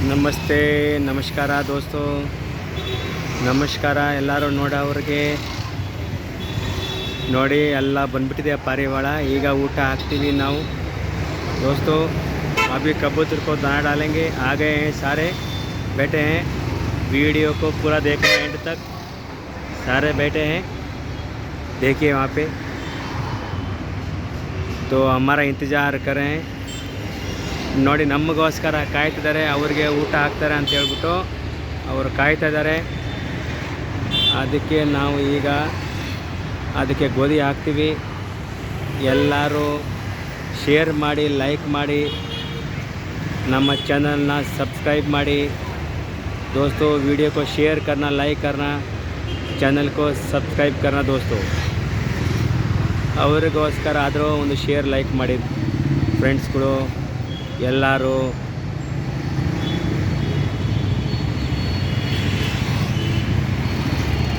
ನಮಸ್ತೆ, ನಮಸ್ಕಾರ ದೋಸ್ತು, ನಮಸ್ಕಾರ ಎಲ್ಲರೂ. ನೋಡೋರಿಗೆ ನೋಡಿ, ಎಲ್ಲ ಬಂದ್ಬಿಟ್ಟಿದೆ ಪಾರಿವಾಳ. ಈಗ ಊಟ ಹಾಕ್ತೀವಿ ನಾವು दोस्तों। अभी कबूतर को दाना डालेंगे। आ गए हैं सारे, बैठे हैं। वीडियो को पूरा देखो एंड तक, सारे बैठे हैं। देखिए वहाँ पे तो हमारा इंतज़ार करें। ನೋಡಿ, ನಮಗೋಸ್ಕರ ಕಾಯ್ತಿದ್ದಾರೆ. ಅವ್ರಿಗೆ ಊಟ ಹಾಕ್ತಾರೆ ಅಂತ ಹೇಳ್ಬಿಟ್ಟು ಅವರು ಕಾಯ್ತಾ ಇದ್ದಾರೆ. ಅದಕ್ಕೆ ನಾವು ಈಗ ಅದಕ್ಕೆ ಗೋಧಿ ಹಾಕ್ತೀವಿ. ಎಲ್ಲರೂ शेयर ಮಾಡಿ, लाइक ಮಾಡಿ, ನಮ್ಮ ಚಾನಲ್ನ सब्सक्राइब ಮಾಡಿ दोस्तों। वीडियो को शेयर करना, लाइक करना, चैनल को सब्सक्राइब करना दोस्तों। ಅವರಿಗೋಸ್ಕರ ಆದರೂ ಒಂದು ಶೇರ್ ಲೈಕ್ ಮಾಡಿ ಫ್ರೆಂಡ್ಸ್ಗಳು ಎಲ್ಲರೂ.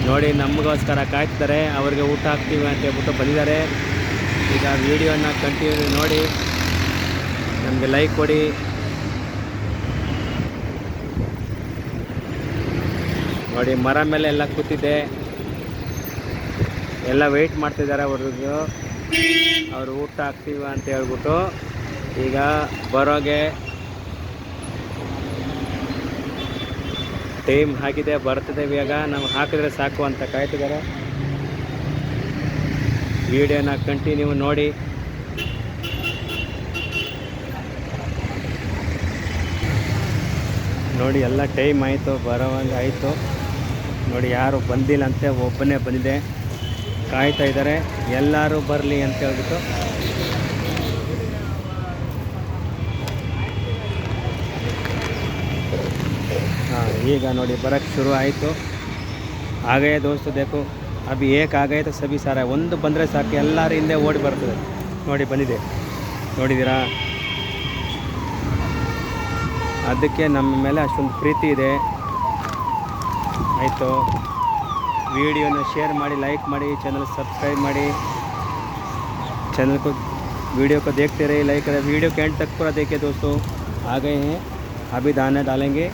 ನೋಡಿ, ನಮಗೋಸ್ಕರ ಕಾಯ್ತಿದ್ದಾರೆ. ಅವ್ರಿಗೆ ಊಟ ಹಾಕ್ತೀವಿ ಅಂತ ಹೇಳ್ಬಿಟ್ಟು ಬಂದಿದ್ದಾರೆ. ಈಗ ವಿಡಿಯೋನ ಕಂಟಿನ್ಯೂ ನೋಡಿ, ನಮಗೆ ಲೈಕ್ ಕೊಡಿ. ನೋಡಿ, ಮರ ಮೇಲೆ ಎಲ್ಲ ಕೂತಿದ್ದೆ, ಎಲ್ಲ ವೆಯ್ಟ್ ಮಾಡ್ತಿದ್ದಾರೆ ಅವ್ರಿಗೆ. ಅವರು ಊಟ ಹಾಕ್ತೀವಿ ಅಂತ ಹೇಳ್ಬಿಟ್ಟು ಈಗ ಬರೋಗೆ ಟೈಮ್ ಆಗಿದೆ, ಬರ್ತದೆ. ಇವಾಗ ನಾವು ಹಾಕಿದ್ರೆ ಸಾಕು ಅಂತ ಕಾಯ್ತಿದ್ದಾರೆ. ವಿಡಿಯೋನ ಕಂಟಿನ್ಯೂ ನೋಡಿ. ನೋಡಿ, ಎಲ್ಲ ಟೈಮ್ ಆಯಿತು, ಬರೋವಂಗೆ ಆಯಿತು. ನೋಡಿ, ಯಾರು ಬಂದಿಲ್ಲ ಅಂತೆ, ಒಬ್ಬನೇ ಬಂದಿದೆ. ಕಾಯ್ತಾ ಇದ್ದಾರೆ ಎಲ್ಲರೂ ಬರಲಿ ಅಂತ ಹೇಳ್ಬಿಟ್ಟು. हाँ, ಈಗ ನೋಡಿ ಬರೋಕ್ಕೆ ಶುರು ಆಯಿತು. ಹಾಗೇ दोस्तों देखो, अभी एक आ गए तो सभी सारा ಒಂದು ಬಂದರೆ ಸಾಕು, ಎಲ್ಲರೂ ಹಿಂದೆ ಓಡಿ ಬರ್ತದೆ. ನೋಡಿ, ಬಂದಿದೆ, ನೋಡಿದ್ದೀರಾ? ಅದಕ್ಕೆ ನಮ್ಮ ಮೇಲೆ ಅಷ್ಟೊಂದು ಪ್ರೀತಿ ಇದೆ. ಆಯಿತು, ವಿಡಿಯೋನ शेयर ಮಾಡಿ, लाइक ಮಾಡಿ, चैनल सब्सक्राइब ಮಾಡಿ, चैनल को वीडियो को देखते रहिए, लाइक करें। वीडियो के एंड तक पूरा देखिए दोस्तों। आ गए हैं, अभी दाना डालेंगे।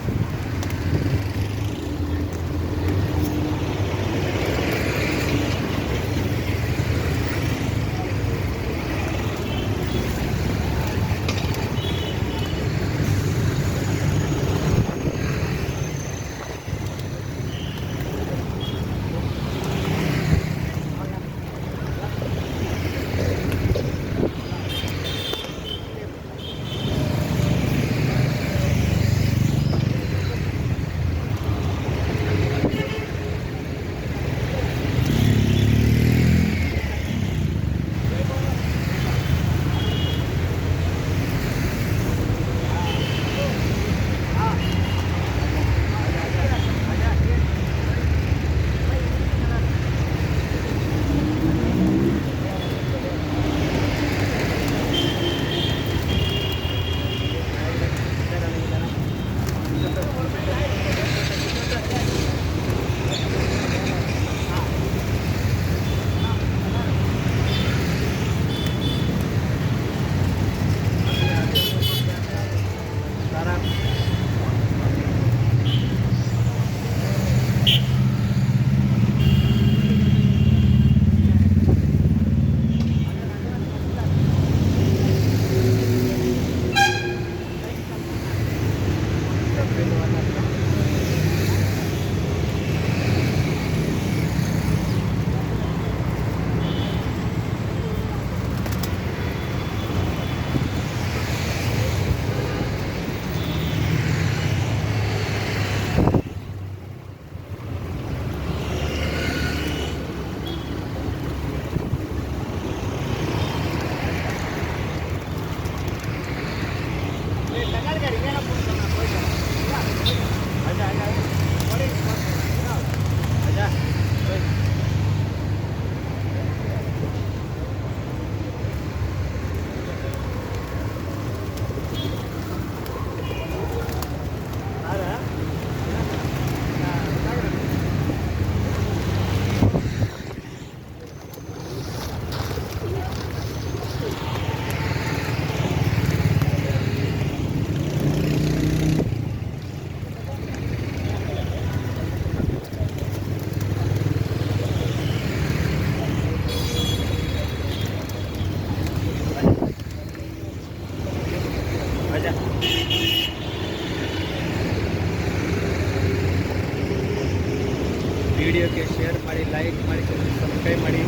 ವಿಡಿಯೋಗೆ ಶೇರ್ ಮಾಡಿ, ಲೈಕ್ ಮಾಡಿ, ಸಬ್ಸ್ಕ್ರೈಬ್ ಮಾಡಿ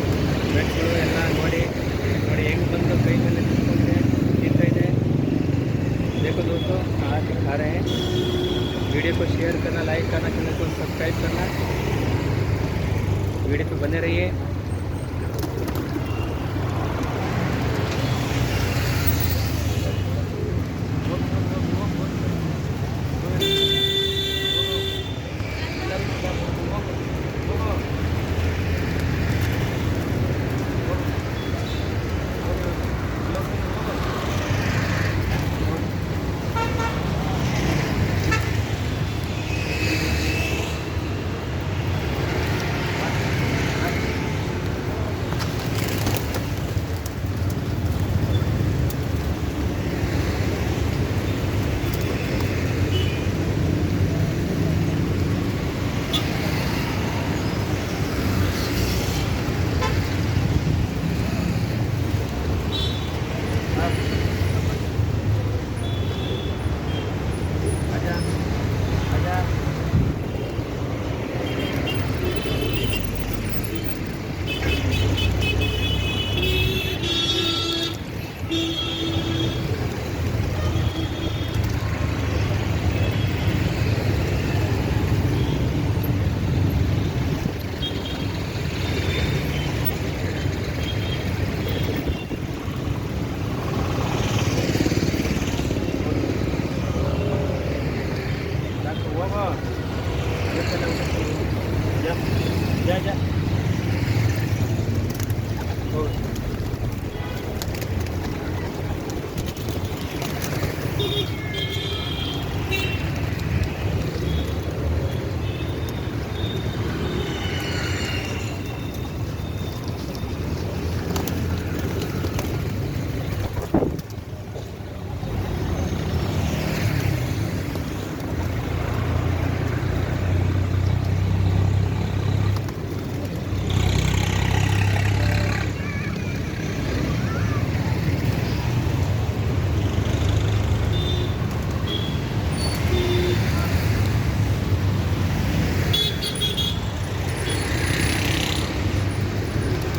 ಫ್ರೆಂಡ್ಸ್ಗಳು ಎಲ್ಲ ನೋಡಿ ಹೆಂಗೆ ಬಂದು ಕೈ ಮೇಲೆ ತಿಂತ ಇದೆ। देखो दोस्तों आज खा रहे हैं। वीडियो को शेयर करना, लाइक करना, चैनल को सब्सक्राइब करना, वीडियो पे बने रहिए।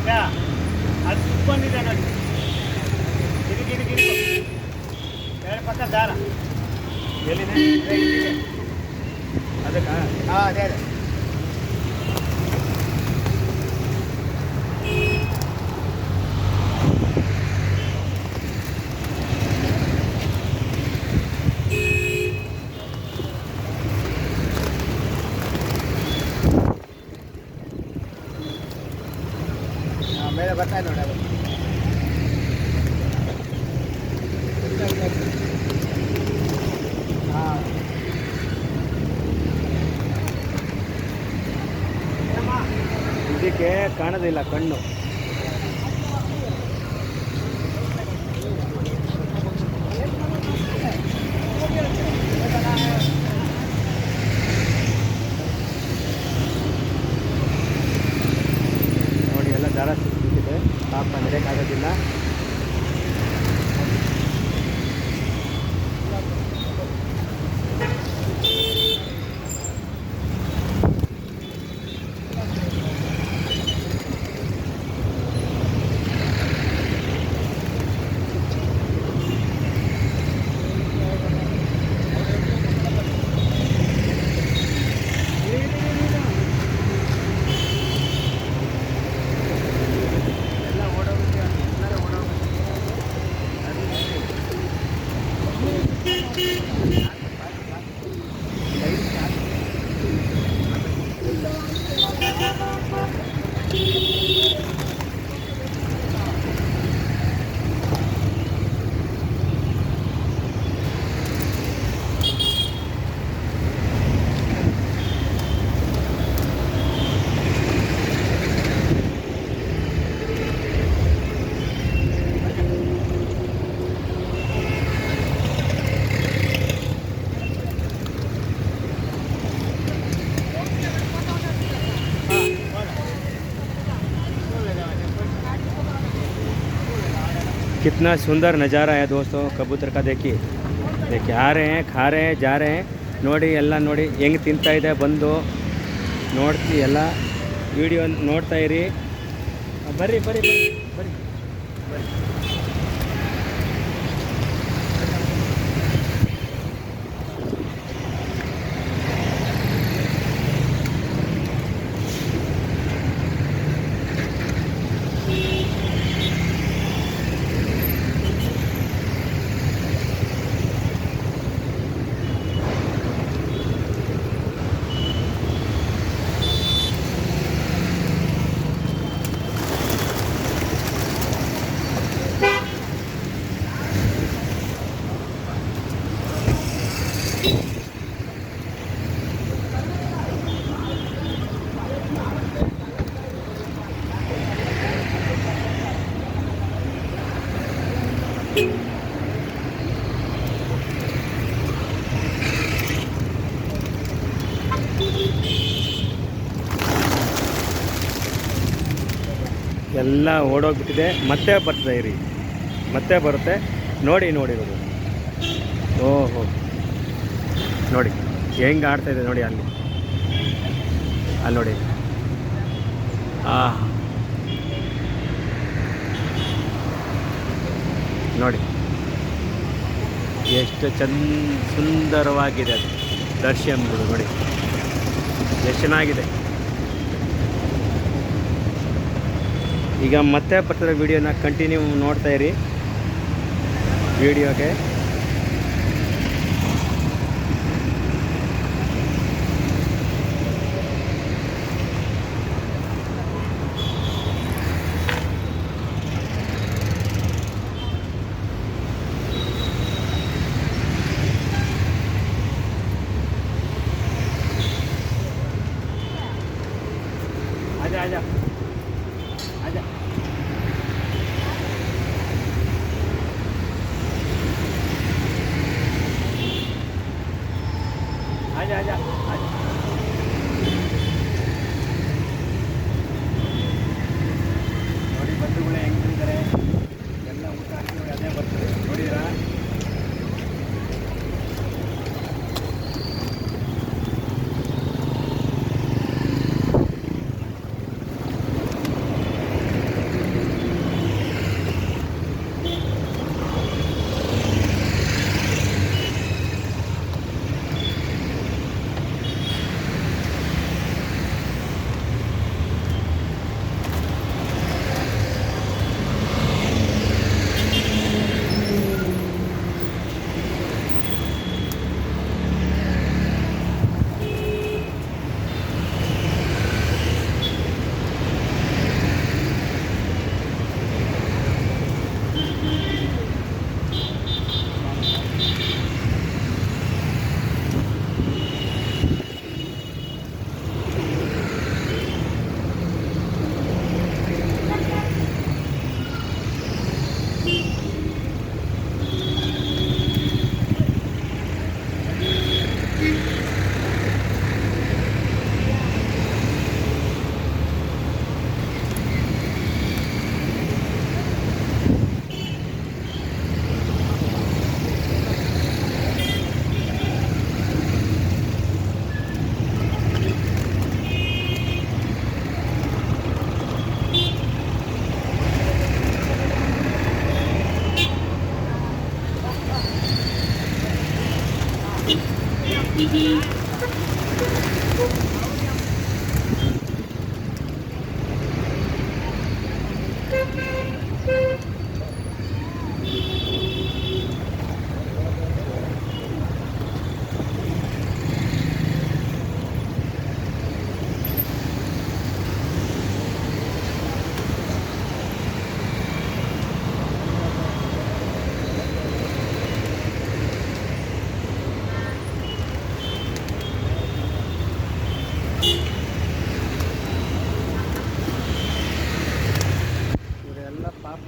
जा ಅದು ಕುತ್ಕೊಂಡಿದೆ ನೋಡಿ, ಗಿರಿ ಎರಡು ಪಕ್ಕ ದಾರ ಎಲ್ಲಿದೆ ಅದಕ್ಕ? ಹಾಂ ಅದೇ ಅದೇ मेरा बताए नोड़ा हाँ ಇದಕ್ಕೆ ಕಾಣೋದಿಲ್ಲ ಕಣ್ಣು. ನೋಡಿ ಎಲ್ಲ ದಾರ ಸಿಕ್ಕಿದೆ, ಪಾಪ ನಡೆಯೋಕ್ಕಾಗೋದಿಲ್ಲ. कितना सुंदर नज़ारा है दोस्तों कबूतर का। देखिए देखिए आ रहे हैं, खा रहे हैं, जा रहे हैं। ನೋಡಿ ಎಲ್ಲ ನೋಡಿ ಹೆಂಗೆ ತಿಂತಾ ಇದೆ, ಬಂದು ನೋಡ್ತಿ ಎಲ್ಲ ವಿಡಿಯೋ ನೋಡ್ತಾ ಇರಿ. ಬರ್ರಿ ಬರ್ರಿ ಬರ್ರಿ ಬರ್ರಿ. ಎಲ್ಲ ಓಡೋಗ್ಬಿಟ್ಟಿದೆ. ಮತ್ತೆ ಬರ್ತದೆ ಇರಿ, ಮತ್ತೆ ಬರುತ್ತೆ. ನೋಡಿರೋದು. ಓಹೋ ನೋಡಿ ಹೆಂಗೆ ಆಡ್ತಾಯಿದೆ ನೋಡಿ. ಅಲ್ಲಿ ನೋಡಿ. ನೋಡಿ ಎಷ್ಟು ಸುಂದರವಾಗಿದೆ ಅದು ದರ್ಶನಗಳು. ನೋಡಿ ಎಷ್ಟು ಚೆನ್ನಾಗಿದೆ. ಈಗ ಮತ್ತೆ ಬರ್ತಿರೋ ವಿಡಿಯೋನ ಕಂಟಿನ್ಯೂ ನೋಡ್ತಾ ಇರಿ. ವಿಡಿಯೋಗೆ आजा आजा आजा आजा आजा ನೋಡಿ ಬಂಧುಗಳೇ ಹೆಂಗಿದ್ದಾರೆ ಎಲ್ಲ ಊಟ ಹಾಕಿ ನೋಡಿ ಅದೇ ಬರ್ತದೆ ನೋಡಿರಾ.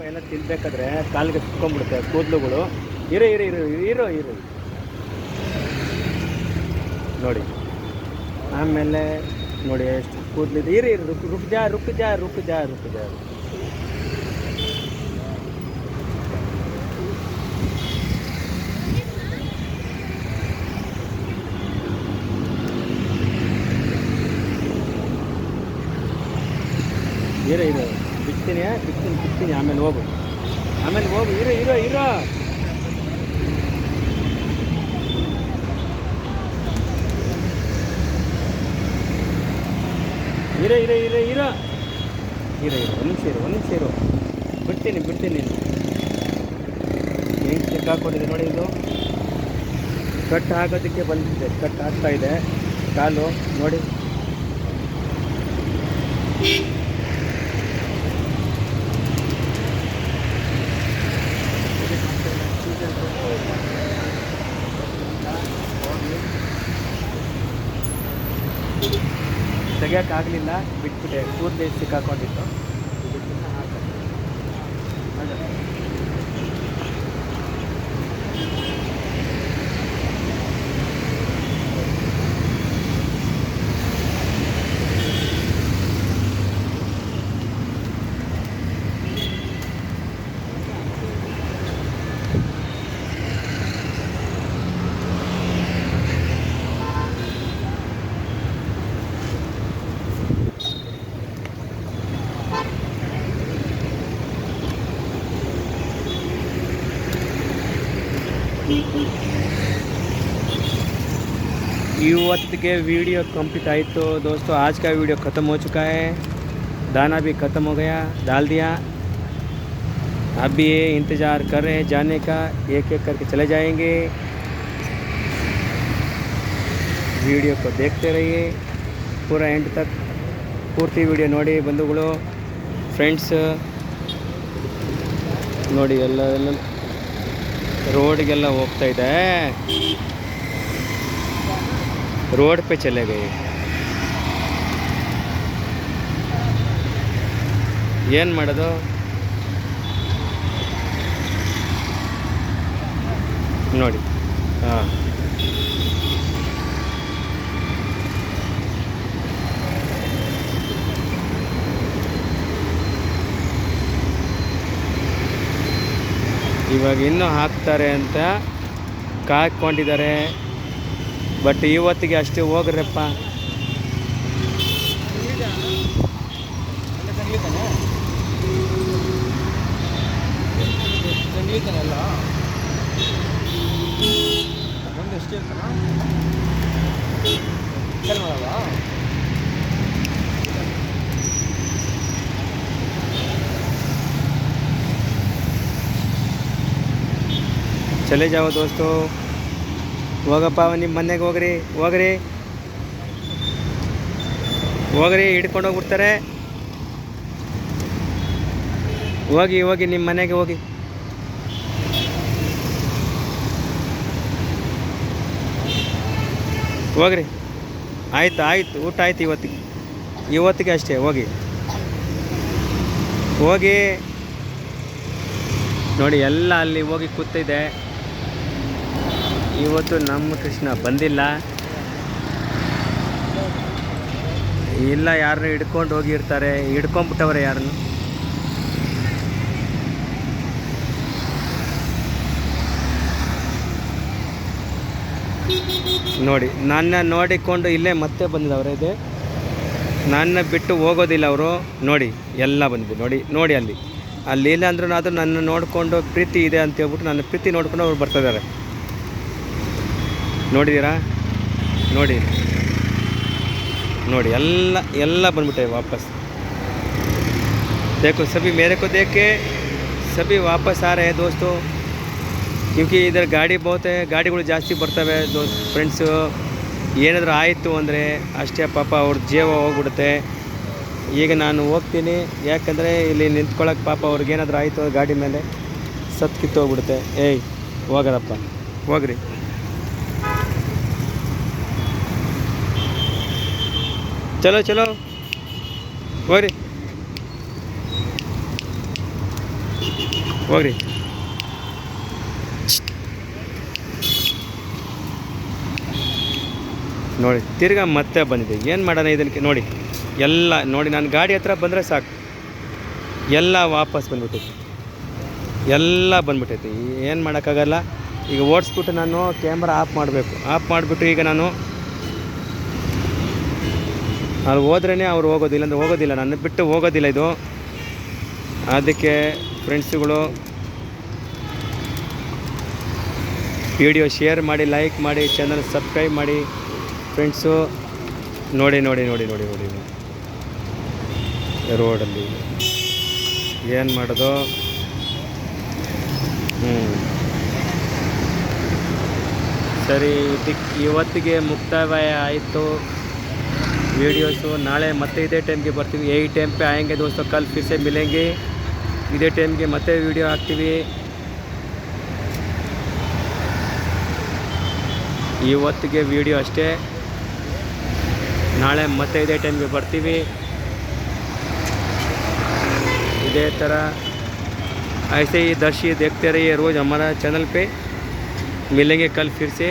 ಎಲ್ಲ ತಿನ್ಬೇಕಾದ್ರೆ ಕಾಲಿಗೆ ಸುತ್ಕೊಂಡ್ಬಿಡುತ್ತೆ ಕೂದಲುಗಳು. ಇರೋ ನೋಡಿ. ಆಮೇಲೆ ನೋಡಿ ಎಷ್ಟು ಕೂದಲಿದೆ. ರುಕ್ ಜಾ. ಇರೋ ಬಿಡ್ತೀನಿ ಆಮೇಲೆ ಹೋಗು ಇರೋ ಇರೋ ಒಂದು ನಿಮಿಷ ಇರು ಬಿಡ್ತೀನಿ ಹೆಂಗೆ ಸಿಕ್ಕಾಕೊಂಡಿದೆ ನೋಡಿ. ಇದು ಕಟ್ ಹಾಕೋದಕ್ಕೆ ಬಂದಿದೆ, ಕಟ್ ಆಗ್ತಾ ಇದೆ ಕಾಲು ನೋಡಿ. ತೆಗಿಯೋಕ್ಕಾಗಲಿಲ್ಲ, ಬಿಟ್ಬಿಟ್ಟೆ. ಕೂದಲೇ ಸಿಕ್ಕಾಕೊಂಡಿತ್ತು. युवत के वीडियो कंप्लीट आई तो दोस्तों आज का वीडियो ख़त्म हो चुका है। दाना भी ख़त्म हो गया, डाल दिया। अभी ये इंतज़ार कर रहे हैं जाने का, एक एक करके चले जाएंगे। वीडियो को देखते रहिए पूरा एंड तक, पूर्ति वीडियो ನೋಡಿ ಬಂಧುಗಳು ಫ್ರೆಂಡ್ಸ್ ನೋಡಿ. ಎಲ್ಲ ರೋಡ್ಗೆಲ್ಲ ಹೋಗ್ತಾ ಇದೆ, रोड पे चले गए। ಏನು ಮಾಡೋದು? ನೋಡಿ ಹಾಂ ಇವಾಗ ಇನ್ನೂ ಹಾಕ್ತಾರೆ ಅಂತ ಕಾಯ್ಕೊಂಡಿದ್ದಾರೆ. ಬಟ್ ಇವತ್ತಿಗೆ ಅಷ್ಟೇ ಹೋಗ್ರಪ್ಪ. चले जाओ दोस्तों, ಹೋಗಪ್ಪ ನಿಮ್ಮ ಮನೆಗೆ ಹೋಗ್ರಿ ಹಿಡ್ಕೊಂಡು ಹೋಗ್ಬಿಡ್ತಾರೆ. ಹೋಗಿ ನಿಮ್ಮ ಮನೆಗೆ ಹೋಗ್ರಿ. ಆಯ್ತು ಊಟ ಆಯ್ತು ಇವತ್ತಿಗೆ ಅಷ್ಟೇ. ಹೋಗಿ ನೋಡಿ ಎಲ್ಲ ಅಲ್ಲಿ ಹೋಗಿ ಕೂತಿದೆ. ಇವತ್ತು ನಮ್ಮ ಕೃಷ್ಣ ಬಂದಿಲ್ಲ, ಇಲ್ಲ ಯಾರನ್ನು ಹಿಡ್ಕೊಂಡು ಹೋಗಿರ್ತಾರೆ, ಹಿಡ್ಕೊಂಡ್ಬಿಟ್ಟವ್ರೆ ಯಾರನ್ನು. ನೋಡಿ ನನ್ನ ನೋಡಿಕೊಂಡು ಇಲ್ಲೇ ಮತ್ತೆ ಬಂದಿದ್ದವ್ರೆ. ಇದೆ ನನ್ನ ಬಿಟ್ಟು ಹೋಗೋದಿಲ್ಲ ಅವರು. ನೋಡಿ ಎಲ್ಲ ಬಂದಿದೆ ನೋಡಿ ಅಲ್ಲಿ ಇಲ್ಲ ಅಂದ್ರೂ ಅದು ನನ್ನ ನೋಡಿಕೊಂಡು ಪ್ರೀತಿ ಇದೆ ಅಂತ ಹೇಳ್ಬಿಟ್ಟು ನನ್ನ ಪ್ರೀತಿ ನೋಡ್ಕೊಂಡು ಅವ್ರು ಬರ್ತಿದ್ದಾರೆ. ನೋಡಿದ್ದೀರಾ? ನೋಡಿ ಎಲ್ಲ ಬಂದ್ಬಿಟ್ಟೆ वापस। देखो सभी मेरे को देख के सभी वापस आ रहे हैं दोस्तों, क्योंकि इधर ಗಾಡಿ बहुत है, ಗಾಡಿಗಳು ಜಾಸ್ತಿ ಬರ್ತವೆ ಫ್ರೆಂಡ್ಸು. ಏನಾದರೂ ಆಯಿತು ಅಂದರೆ ಅಷ್ಟೇ ಪಾಪ ಅವ್ರ ಜೀವ ಹೋಗ್ಬಿಡುತ್ತೆ. ಈಗ ನಾನು ಹೋಗ್ತೀನಿ, ಯಾಕಂದರೆ ಇಲ್ಲಿ ನಿಂತ್ಕೊಳ್ಳೋಕೆ ಪಾಪ ಅವ್ರಿಗೇನಾದರೂ ಆಯಿತು ಗಾಡಿ ಮೇಲೆ ಸತ್ತು ಕಿತ್ತು ಹೋಗ್ಬಿಡುತ್ತೆ. ಏಯ್ ಹೋಗರಪ್ಪ, ಹೋಗ್ರಿ. ಚಲೋ ಹೋಗ್ರಿ ನೋಡಿ ತಿರ್ಗಾ ಮತ್ತೆ ಬಂದಿದೆ. ಏನು ಮಾಡೋಣ ಇದಕ್ಕೆ? ನೋಡಿ ಎಲ್ಲ ನೋಡಿ, ನಾನು ಗಾಡಿ ಹತ್ರ ಬಂದರೆ ಸಾಕು ಎಲ್ಲ ವಾಪಸ್ ಬಂದ್ಬಿಟ್ಟೈತಿ. ಏನು ಮಾಡೋಕ್ಕಾಗಲ್ಲ. ಈಗ ಓಡಿಸ್ಬಿಟ್ಟು ನಾನು ಕ್ಯಾಮ್ರಾ ಆಫ್ ಮಾಡಿಬಿಟ್ಟು ಈಗ ನಾನು ಅಲ್ಲಿ ಹೋದ್ರೇ ಅವ್ರು ಹೋಗೋದು, ಇಲ್ಲಾಂದ್ರೆ ಹೋಗೋದಿಲ್ಲ, ನನ್ನ ಬಿಟ್ಟು ಹೋಗೋದಿಲ್ಲ ಇದು. ಅದಕ್ಕೆ ಫ್ರೆಂಡ್ಸುಗಳು ವಿಡಿಯೋ ಶೇರ್ ಮಾಡಿ, ಲೈಕ್ ಮಾಡಿ, ಚಾನಲ್ ಸಬ್ಸ್ಕ್ರೈಬ್ ಮಾಡಿ ಫ್ರೆಂಡ್ಸು. ನೋಡಿ ನೋಡಿ ನೋಡಿ ನೋಡಿ ನೋಡಿ ರೋಡಲ್ಲಿ ಏನು ಮಾಡೋದು. ಸರಿ, ಇವತ್ತಿಗೆ ಮುಕ್ತಾಯ ಆಯಿತು वीडियोसು. ನಾಳೆ ಮತ್ತೆ ಇದೇ ಟೈಮ್ಗೆ ಬರ್ತೀವಿ. यही टाइम पे आएंगे दोस्तों, कल फिर से मिलेंगे. ಇದೇ ಟೈಮ್ಗೆ ಮತ್ತೆ ವೀಡಿಯೋ ಹಾಕ್ತೀವಿ. ಇವತ್ತಿಗೆ ವೀಡಿಯೋ ಅಷ್ಟೇ, ನಾಳೆ ಮತ್ತೆ ಇದೇ ಟೈಮ್ಗೆ ಬರ್ತೀವಿ. इधे तरह ऐसे ही दर्शी देखते रहिए रोज़ हमारा चैनल पे. मिलेंगे कल फिर से.